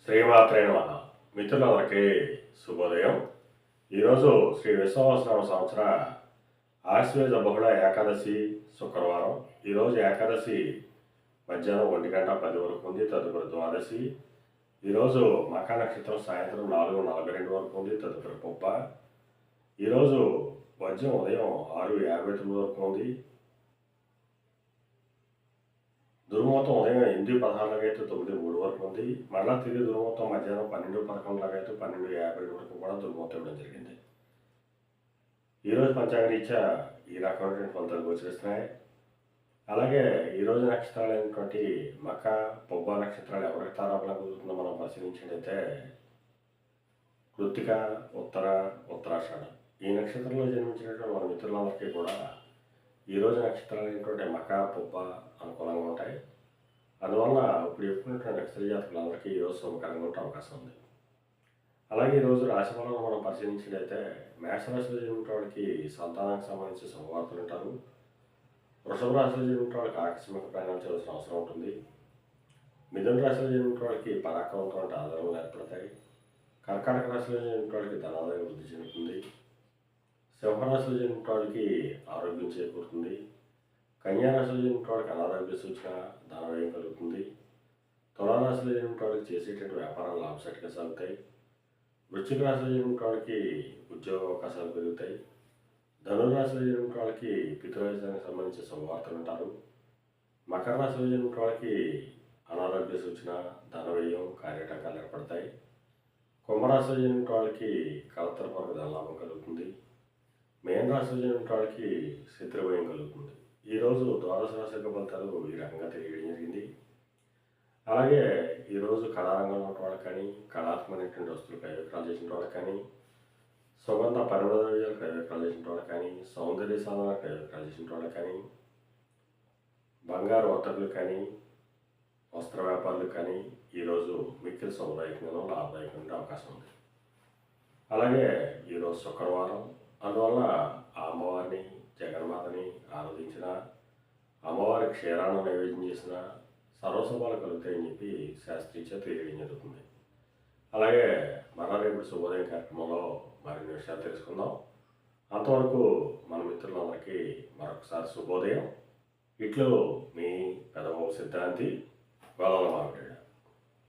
శ్రీమాత్రే నమః. మిత్రులందరికీ శుభోదయం. ఈరోజు శ్రీ విశ్వావసనామ సంవత్సర ఆశ్వేజ బహుళ ఏకాదశి శుక్రవారం. ఈరోజు ఏకాదశి మధ్యాహ్నం 1:10 వరకు ఉంది. తదుపరి ద్వాదశి. ఈరోజు మకా నక్షత్రం సాయంత్రం 4:42 వరకు ఉంది. తదుపరి పుబ్బ. ఈరోజు వజ్రం ఉదయం 6:59 వరకు ఉంది. దుర్ముహూర్తం ఉదయం 8:16 అయితే 9:03 వరకు ఉంది. మళ్ళా తిరిగి దుర్ముహూర్తం మధ్యాహ్నం 12:11 అయితే 12:50 వరకు కూడా దుర్ముహూర్తం ఇవ్వడం జరిగింది. ఈరోజు పంచాంగరీత్యా ఈ రకమైనటువంటి ఫలితాలు గోచరిస్తున్నాయి. అలాగే ఈరోజు నక్షత్రాలు అయినటువంటి మక పొబ్బ నక్షత్రాలు ఎవరికి తారాబలం కుదురుతుందో మనం పరిశీలించినట్లయితే కృత్తిక, ఉత్తర, ఉత్తరాషాఢ ఈ నక్షత్రంలో జన్మించినటువంటి మన మిత్రులందరికీ కూడా ఈరోజు నక్షత్రాలు అయినటువంటి మక పొబ్బ అనుకూలంగా ఉంటాయి. అందువల్ల ఇప్పుడు చెప్పుకున్నటువంటి నక్షత్ర జాతకులందరికీ ఈరోజు శుభకరంగా ఉండే అవకాశం ఉంది. అలాగే ఈరోజు రాశి ఫలాలను మనం పరిశీలించినట్లయితే మేషరాశిలో జన్మించిన వాళ్ళకి సంతానానికి సంబంధించి శుభవార్తలు ఉంటారు. వృషభ రాశిలో జన్మించిన వాళ్ళకి ఆకస్మిక ప్రయాణాలు చేయాల్సిన అవసరం ఉంటుంది. మిథున రాశిలో జన్మించిన వాళ్ళకి పరాక్రమంతో ఆధారాలు ఏర్పడతాయి. కర్కాటక రాశిలో జన్మించిన వాళ్ళకి ధనాదాయం వృద్ధి చెందుతుంది. సింహరాశిలో జన్మించిన వాళ్ళకి ఆరోగ్యం చేకూరుతుంది. కన్యారాశిలో జన్మించిన వాళ్ళకి అనారోగ్య సూచన ధనవ్యయం కలుగుతుంది. తులారాశిలో జన్మించిన వాళ్ళకి చేసేటువంటి వ్యాపారాలు లాభసాటిగా సాగుతాయి. వృశ్చిక రాశిలో జన్మించిన వాళ్ళకి ఉద్యోగ అవకాశాలు పెరుగుతాయి. ధనురాశిలో జన్మించిన వాళ్ళకి పితృవయసానికి సంబంధించిన శుభవార్తలు ఉంటారు. మకర రాశిలో జన్మించిన వాళ్ళకి అనారోగ్య సూచన ధనవ్యయం కార్యటంకాలు ఏర్పడతాయి. కుంభరాశిలో జన్మించిన వాళ్ళకి కలత్రపూర్వక ధనలాభం కలుగుతుంది. మేన రాశిలో జన్మించిన వాళ్ళకి శత్రుభయం కలుగుతుంది. ఈరోజు ద్వాదశ రాశి యొక్క ఫలితాలు ఈ రకంగా తెలియడం జరిగింది. అలాగే ఈరోజు కళారంగంలో ఉన్న వాళ్ళకి కానీ కళాత్మకమైనటువంటి వస్తువులు క్రయ విక్రయాలు చేసిన వాళ్ళకి కానీ సుగంధ పరిమళ ద్రవ్యాలు క్రయ విక్రయాలు చేసిన వాళ్ళకి కానీ సౌందర్య సాధన క్రయ విక్రయాలు చేసిన వాళ్ళకి కానీ బంగారు వర్తకులు కానీ వస్త్ర వ్యాపారులు కానీ ఈరోజు మిక్కిలి సౌదాయకంగా లాభదాయకంగా అవకాశం ఉంది. అలాగే ఈరోజు శుక్రవారం. అందువల్ల ఆ అమ్మవారిని జగన్మాతని ఆరాధించిన అమ్మవారి క్షీరాన్ని నైవేద్యం చేసిన సర్వశుభాలు కలుగుతాయని చెప్పి శాస్త్రీయ తెలియడం జరుగుతుంది. అలాగే మరలా రేపు శుభోదయం కార్యక్రమంలో మరిన్ని విషయాలు తెలుసుకుందాం. అంతవరకు మన మిత్రులందరికీ మరొకసారి శుభోదయం. ఇట్లు మీ పెదబాబు సిద్ధాంతి గోదావరి మార్కెట్.